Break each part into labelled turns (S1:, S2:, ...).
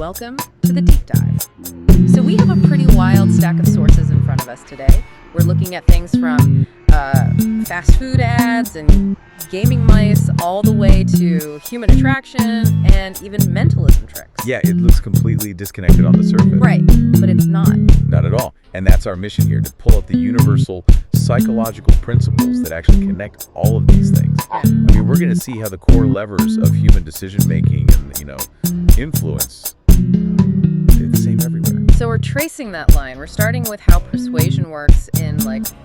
S1: welcome to the deep dive. So we have a pretty wild stack of sources in front of us today. We're looking at things from fast food ads and gaming mice all the way to human attraction and even mentalism tricks.
S2: Yeah, it looks completely disconnected on the surface.
S1: Right, but it's not.
S2: Not at all. And that's our mission here, to pull up the universal psychological principles that actually connect all of these things.
S1: Yeah.
S2: I mean, we're going to see how the core levers of human decision-making and, influence, they're the same everywhere.
S1: So we're tracing that line. We're starting with how persuasion works in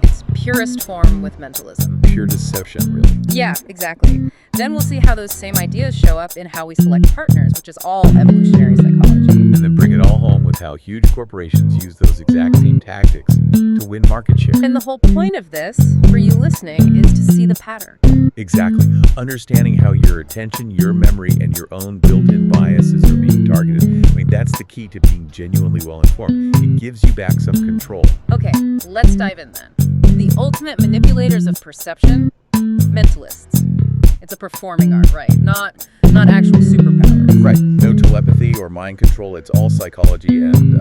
S1: its purest form with mentalism.
S2: Pure deception, really.
S1: Yeah, exactly. Then we'll see how those same ideas show up in how we select partners, which is all evolutionary psychology.
S2: And then bring it all home with how huge corporations use those exact same tactics to win market share.
S1: And the whole point of this, for you listening, is to see the pattern.
S2: Exactly. Understanding how your attention, your memory, and your own built-in biases are being targeted. I mean, that's the key to being genuinely well-informed. It gives you back some control.
S1: Okay, let's dive in then. The ultimate manipulators of perception, mentalists. It's a performing art, right? Not actual superpowers.
S2: Right. No telepathy or mind control. It's all psychology and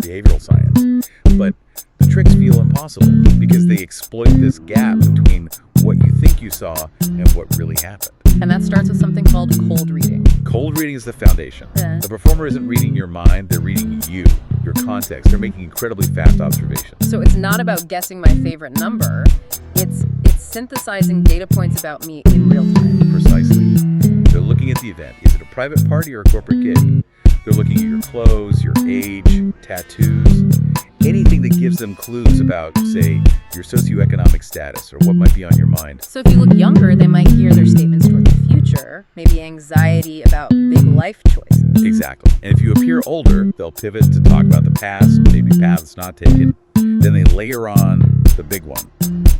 S2: behavioral science. But the tricks feel impossible because they exploit this gap between what you think you saw and what really happened.
S1: And that starts with something called cold reading.
S2: Cold reading is the foundation.
S1: Yeah.
S2: The performer isn't reading your mind, they're reading you, your context. They're making incredibly fast observations.
S1: So it's not about guessing my favorite number. It's synthesizing data points about me in real time.
S2: Precisely. They're looking at the event. Is it a private party or a corporate gig? They're looking at your clothes, your age, tattoos, anything that gives them clues about, say, your socioeconomic status or what might be on your mind.
S1: So if you look younger, they might gear their statements toward the future, maybe anxiety about big life choices.
S2: Exactly. And if you appear older, they'll pivot to talk about the past, maybe paths not taken. Then they layer on the big one,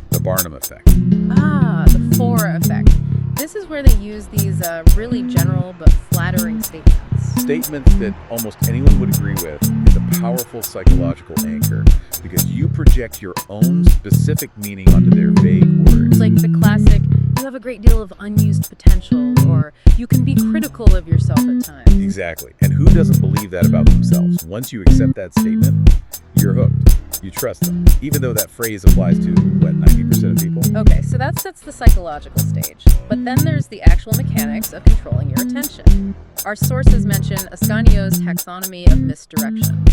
S2: the Barnum effect.
S1: Ah, the Fora effect. This is where they use these really general but flattering statements.
S2: Statements that almost anyone would agree with is a powerful psychological anchor because you project your own specific meaning onto their vague words.
S1: Like the classic, you have a great deal of unused potential, or you can be critical of yourself at times.
S2: Exactly. And who doesn't believe that about themselves? Once you accept that statement, you're hooked. You trust them, even though that phrase applies to, 90% of people?
S1: Okay, so that sets the psychological stage. But then there's the actual mechanics of controlling your attention. Our sources mention Ascanio's taxonomy of misdirection.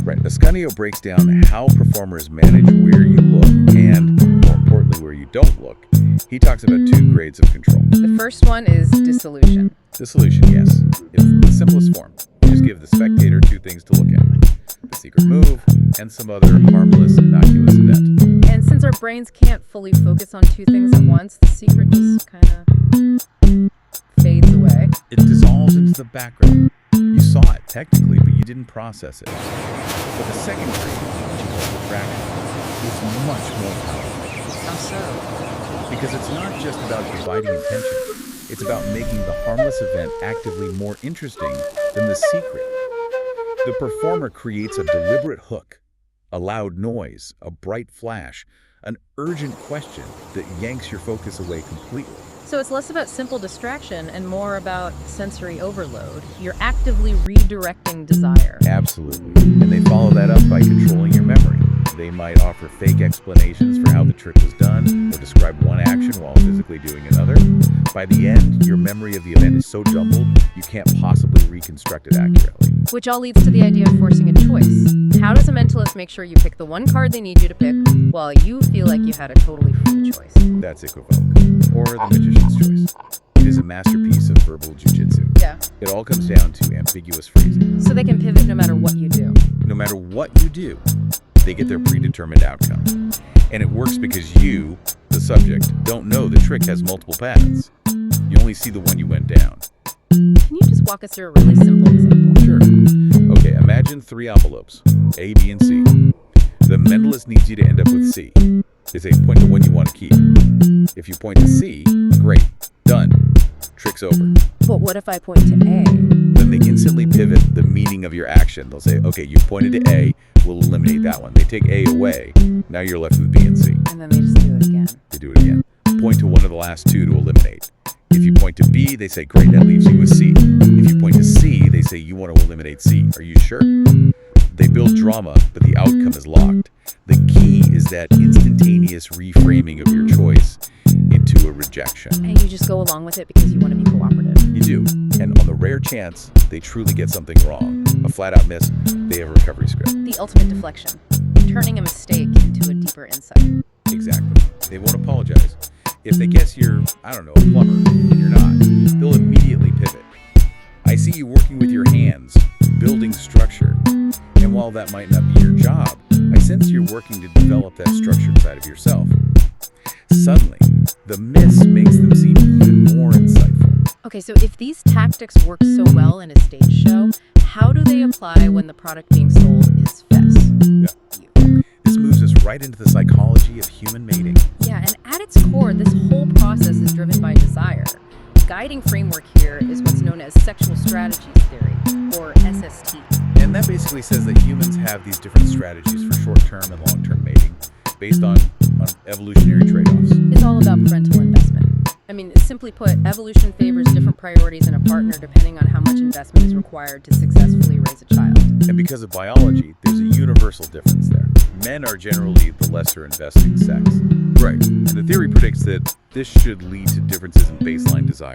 S2: Right. Ascanio breaks down how performers manage where you look and, more importantly, where you don't look. He talks about 2 grades of control.
S1: The first one is dissolution.
S2: Dissolution, yes. It's the simplest form. You just give the spectator 2 things to look at. The secret move and some other harmless, innocuous event.
S1: And since our brains can't fully focus on 2 things at once, the secret just kind of fades away.
S2: It dissolves into the background. You saw it, technically, but you didn't process it. But the second grade, which is called distraction, is much more powerful.
S1: How so?
S2: Because it's not just about dividing attention. It's about making the harmless event actively more interesting than the secret. The performer creates a deliberate hook, a loud noise, a bright flash, an urgent question that yanks your focus away completely.
S1: So it's less about simple distraction and more about sensory overload. You're actively redirecting desire.
S2: Absolutely. And they follow that up by controlling your memory. They might offer fake explanations for how the trick was done or describe one action while physically doing another. By the end, your memory of the event is so jumbled, you can't possibly reconstruct it accurately.
S1: Which all leads to the idea of forcing a choice. How does a mentalist make sure you pick the one card they need you to pick while you feel like you had a totally free choice?
S2: That's equivoque, or the magician's choice. It is a masterpiece of verbal jujitsu.
S1: Yeah.
S2: It all comes down to ambiguous phrasing.
S1: So they can pivot no matter what you do.
S2: No matter what you do, they get their predetermined outcome. And it works because you, the subject, don't know the trick has multiple paths. You only see the one you went down.
S1: Can you just walk us through a really simple example?
S2: Sure. Okay, imagine 3 envelopes, A, B, and C. The mentalist needs you to end up with C. They say point to one you want to keep. If you point to C, great, done. Trick's over.
S1: But what if I point to A?
S2: Then they instantly pivot the meaning of your action. They'll say, okay, you pointed to A, we'll eliminate that one. They take A away, now you're left with B and C.
S1: And then they just do it again.
S2: They do it again. Point to one of the last 2 to eliminate. If you point to B, they say, great, that leaves you with C. If you point to C, they say, you want to eliminate C. Are you sure? They build drama, but the outcome is locked. The key is that instantaneous reframing of your choice into a rejection.
S1: And you just go along with it because you want to be cooperative.
S2: You do. And on the rare chance they truly get something wrong, a flat-out miss, they have a recovery script.
S1: The ultimate deflection, turning a mistake into a deeper insight.
S2: Exactly. They won't apologize. If they guess you're, I don't know, a plumber, and you're not, they'll immediately pivot. I see you working with your hands, building structure. And while that might not be your job, I sense you're working to develop that structured side of yourself. Suddenly, the miss makes them seem even more insightful.
S1: Okay, so if these tactics work so well in a stage show, how do they apply when the product being sold is Fess?
S2: Yeah. This moves us right into the psychology of human mating.
S1: Yeah, and at its core, this whole process is driven by desire. The guiding framework here is what's known as sexual strategies theory, or SST.
S2: And that basically says that humans have these different strategies for short-term and long-term mating, based on evolutionary trade-offs.
S1: It's all about parental investment. I mean, simply put, evolution favors different priorities in a partner depending on how much investment is required to successfully raise a child.
S2: And because of biology, there's a universal difference there. Men are generally the lesser investing sex. Right. And the theory predicts that this should lead to differences in baseline desire.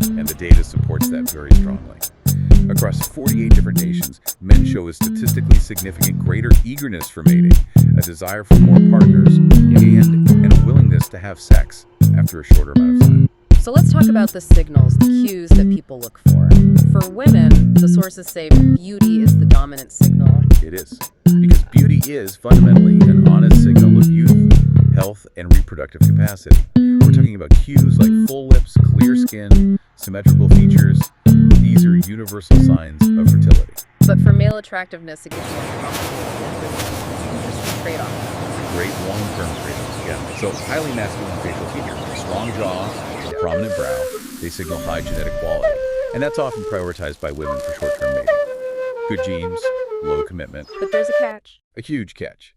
S2: And the data supports that very strongly. Across 48 different nations, men show a statistically significant greater eagerness for mating, a desire for more partners, and a willingness to have sex after a shorter amount of time.
S1: So let's talk about the signals, the cues that people look for. For women, the sources say beauty is the dominant signal.
S2: It is. Because beauty is fundamentally an honest signal of youth, health, and reproductive capacity. We're talking about cues like full lips, clear skin, symmetrical features. These are universal signs of fertility.
S1: But for male attractiveness, it gets more complicated. Interesting trade-off.
S2: Great long-term trade-offs, yeah. So highly masculine facial features, strong jaw, a prominent brow, they signal high genetic quality. And that's often prioritized by women for short-term mating. Good genes, low commitment.
S1: But there's a catch.
S2: A huge catch.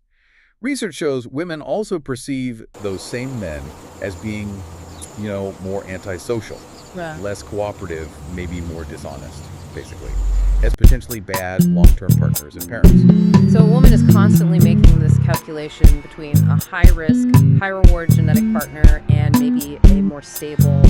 S2: Research shows women also perceive those same men as being, more antisocial, less cooperative, maybe more dishonest, basically, as potentially bad long-term partners and parents.
S1: So a woman is constantly making this calculation between a high-risk, high-reward genetic partner and maybe a more stable,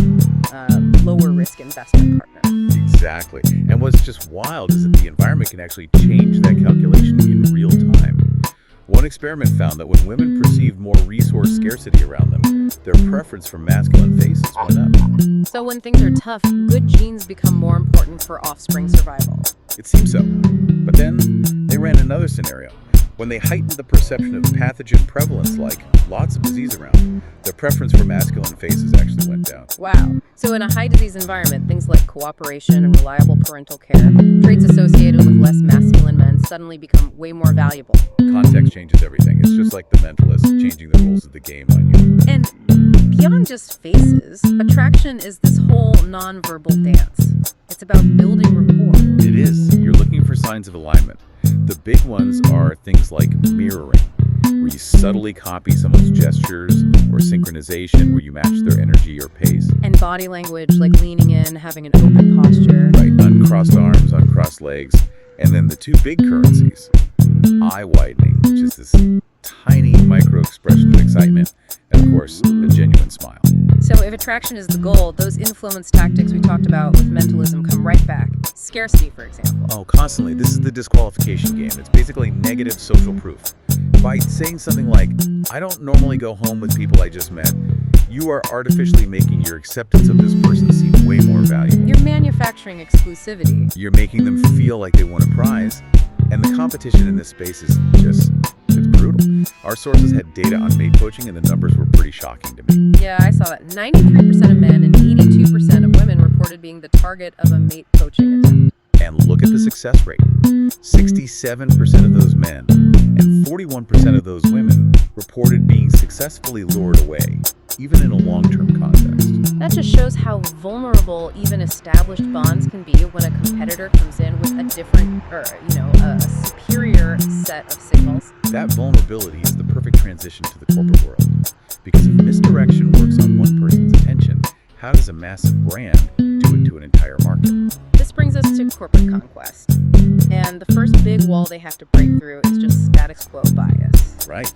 S1: lower-risk investment partner.
S2: Exactly. And what's just wild is that the environment can actually change that calculation in real time. One experiment found that when women perceived more resource scarcity around them, their preference for masculine faces went up.
S1: So when things are tough, good genes become more important for offspring survival.
S2: It seems so. But then they ran another scenario. When they heightened the perception of pathogen prevalence, like lots of disease around, their preference for masculine faces actually went down.
S1: Wow. So in a high-disease environment, things like cooperation and reliable parental care, traits associated with less masculine men suddenly become way more valuable.
S2: Context changes everything. It's just like the Mentalist changing the rules of the game on you.
S1: And beyond just faces, attraction is this whole nonverbal dance. It's about building rapport.
S2: It is. You're looking for signs of alignment. The big ones are things like mirroring, where you subtly copy someone's gestures, or synchronization, where you match their energy or pace.
S1: And body language, like leaning in, having an open posture.
S2: Right, uncrossed arms, uncrossed legs. And then the two big currencies, eye widening, which is this tiny micro expression of excitement, and of course, a genuine smile.
S1: So if attraction is the goal, those influence tactics we talked about with mentalism come right back. Scarcity, for example.
S2: Oh, constantly. This is the disqualification game. It's basically negative social proof. By saying something like, I don't normally go home with people I just met, you are artificially making your acceptance of this person seem way more valuable.
S1: You're manufacturing exclusivity.
S2: You're making them feel like they won a prize. And the competition in this space is it's brutal. Our sources had data on mate poaching, and the numbers were pretty shocking to me.
S1: Yeah, I saw that. 93% of men and 82% of women reported being the target of a mate poaching attempt.
S2: And look at the success rate. 67% of those men and 41% of those women reported being successfully lured away, even in a long-term context.
S1: That just shows how vulnerable even established bonds can be when a competitor comes in with a different, a superior set of signals.
S2: That vulnerability is the perfect transition to the corporate world. Because if misdirection works on one person's attention, how does a massive brand do it to an entire market?
S1: This brings us to corporate conquest. And the first big wall they have to break through is just status quo bias.
S2: Right.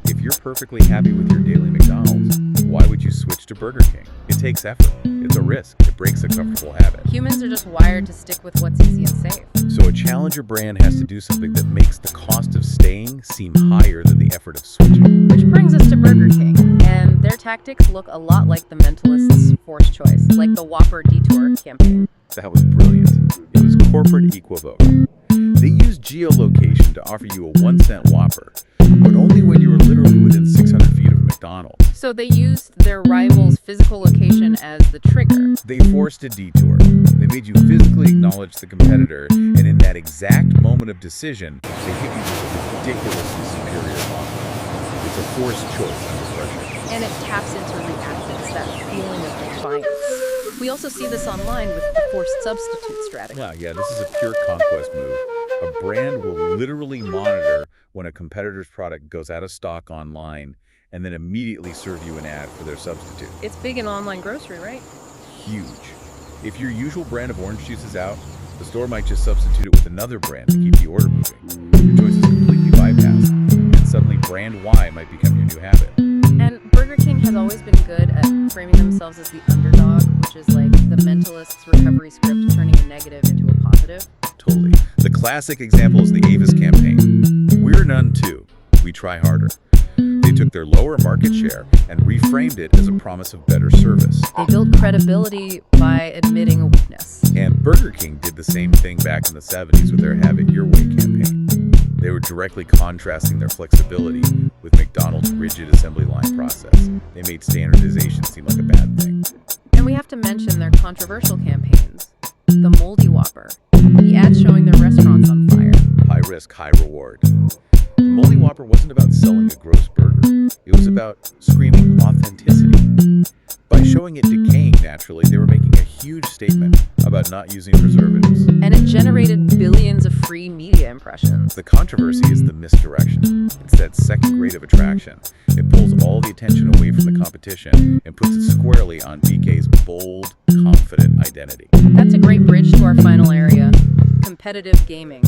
S2: If you're perfectly happy with your daily McDonald's, why would you switch to Burger King? It takes effort. It's a risk. It breaks a comfortable habit.
S1: Humans are just wired to stick with what's easy and safe.
S2: So a challenger brand has to do something that makes the cost of staying seem higher than the effort of switching.
S1: Which brings us to Burger King. And their tactics look a lot like the Mentalists' forced choice, like the Whopper Detour campaign.
S2: That was brilliant. It was corporate equivoque. They used geolocation to offer you a 1-cent Whopper, but only when you were literally within 600 feet of a McDonald's.
S1: So they used their rival's physical location as the trigger.
S2: They forced a detour. They made you physically acknowledge the competitor, and in that exact moment of decision, they hit you with a ridiculously superior offer. It's a forced choice under pressure.
S1: And it taps into reactance, that feeling of defiance. We also see this online with the forced substitute strategy.
S2: Yeah, this is a pure conquest move. A brand will literally monitor when a competitor's product goes out of stock online and then immediately serve you an ad for their substitute.
S1: It's big in online grocery, right?
S2: Huge. If your usual brand of orange juice is out, the store might just substitute it with another brand to keep the order moving. Your choice is completely bypassed, and suddenly brand Y might become your new habit.
S1: And Burger King has always been good at framing themselves as the underdog, which is like the Mentalists' recovery script turning a negative into a positive.
S2: Totally. The classic example is the Avis campaign. We're none too. We try harder. They took their lower market share and reframed it as a promise of better service.
S1: They built credibility by admitting a weakness.
S2: And Burger King did the same thing back in the 70s with their Have It Your Way campaign. They were directly contrasting their flexibility with McDonald's rigid assembly line process. They made standardization seem like a bad thing.
S1: And we have to mention their controversial campaigns. The Moldy Whopper. The ads showing their restaurants on fire.
S2: High risk, high reward. The Moldy Whopper wasn't about selling a gross burger. It was about screaming authenticity. By showing it decaying naturally, they were making a huge statement about not using preservatives.
S1: And it generated billions of free media impressions.
S2: The controversy is the misdirection. It's that second grade of attraction. It pulls all the attention away from the competition and puts it squarely on BK's bold, confident identity.
S1: That's a great bridge to our final area, competitive gaming.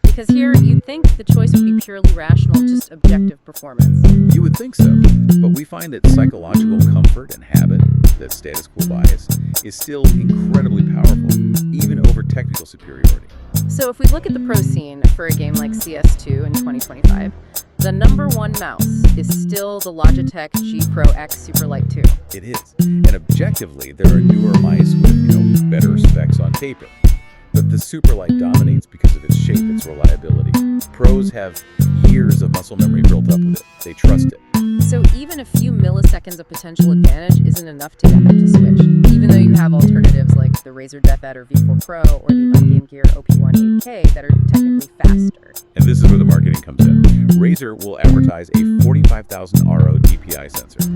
S1: Because here, you'd think the choice would be purely rational, just objective performance.
S2: You would think so, but we find that psychological comfort and habit, that status quo bias, is still incredibly powerful, even over technical superiority.
S1: So if we look at the pro scene for a game like CS2 in 2025, the number one mouse is still the Logitech G Pro X Superlight 2.
S2: It is, and objectively, there are newer mice with, better specs on paper. But the Superlight dominates because of its shape, its reliability. Pros have years of muscle memory built up with it. They trust it.
S1: So even a few milliseconds of potential advantage isn't enough to get them to switch, even though you have alternatives like the Razer Death Adder V4 Pro or the Ungame Gear OP1 8K that are technically faster.
S2: And this is where the marketing comes in. Razer will advertise a 45,000 RO DPI sensor.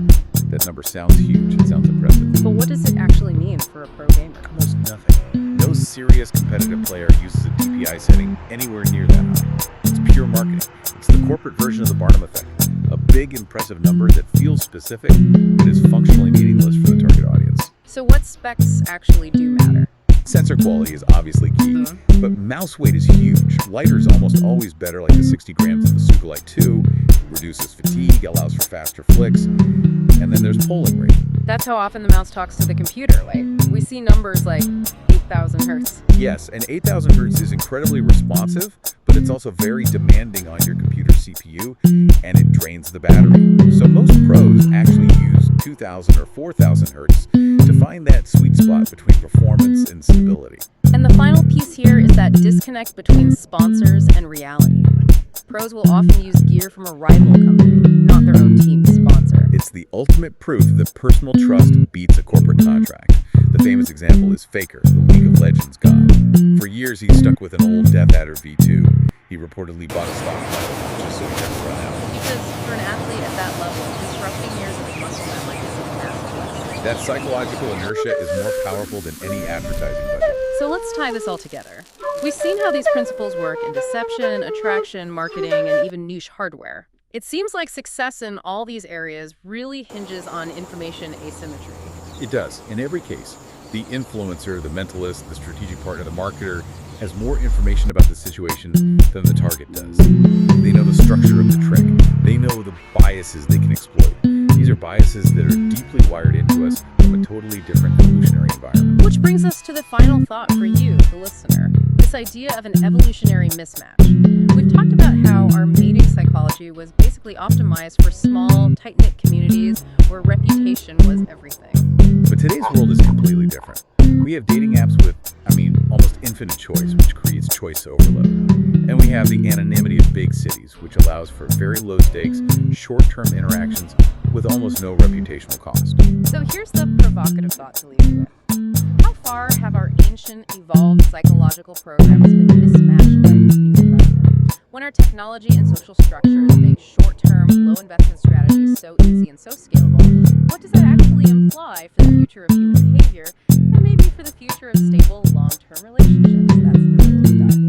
S2: That number sounds huge. It sounds impressive.
S1: But what does it actually mean for a pro gamer?
S2: Almost nothing. No serious competitive player uses a DPI setting anywhere near that high. It's pure marketing. It's the corporate version of the Barnum effect. A big, impressive number that feels specific, but is functionally meaningless for the target audience.
S1: So what specs actually do matter?
S2: Sensor quality is obviously key, but mouse weight is huge. Lighter is almost always better, like the 60 grams of the Superlight 2. It reduces fatigue, allows for faster flicks, and then there's polling rate.
S1: That's how often the mouse talks to the computer. Like, we see numbers like 8,000 hertz.
S2: Yes, and 8,000 hertz is incredibly responsive, but it's also very demanding on your computer's CPU, and it drains the battery. So most pros actually use 2,000 or 4,000 hertz to find that sweet spot between performance and stability.
S1: And the final piece here is that disconnect between sponsors and reality. Pros will often use gear from a rival company, not their own team's sponsor.
S2: It's the ultimate proof that personal trust beats a corporate contract. The famous example is Faker, the League of Legends god. For years, he stuck with an old Death Adder V2. He reportedly bought a stockpile just so he never run out.
S1: Because for an athlete at that level, disrupting years of muscle memory is a massive lesson.
S2: That psychological inertia is more powerful than any advertising budget.
S1: So let's tie this all together. We've seen how these principles work in deception, attraction, marketing, and even niche hardware. It seems like success in all these areas really hinges on information asymmetry.
S2: It does. In every case, the influencer, the mentalist, the strategic partner, the marketer has more information about the situation than the target does. They know the structure of the trick. They know the biases they can exploit. These are biases that are deeply wired into us from a totally different evolutionary environment.
S1: Which brings us to the final thought for you, the listener. This idea of an evolutionary mismatch. We've talked about how our mating psychology was basically optimized for small, tight-knit communities where reputation was everything.
S2: But today's world is completely different. We have dating apps with, almost infinite choice, which creates choice overload. And we have the anonymity of big cities, which allows for very low stakes, short-term interactions with almost no reputational cost.
S1: So here's the provocative thought to leave you with. How far have our ancient, evolved psychological programs been mismatched by this new environment? When our technology and social structures make short-term, low-investment strategies so easy and so scalable, what does that actually imply for the future of human behavior and maybe for the future of stable, long-term relationships? That's the deep dive.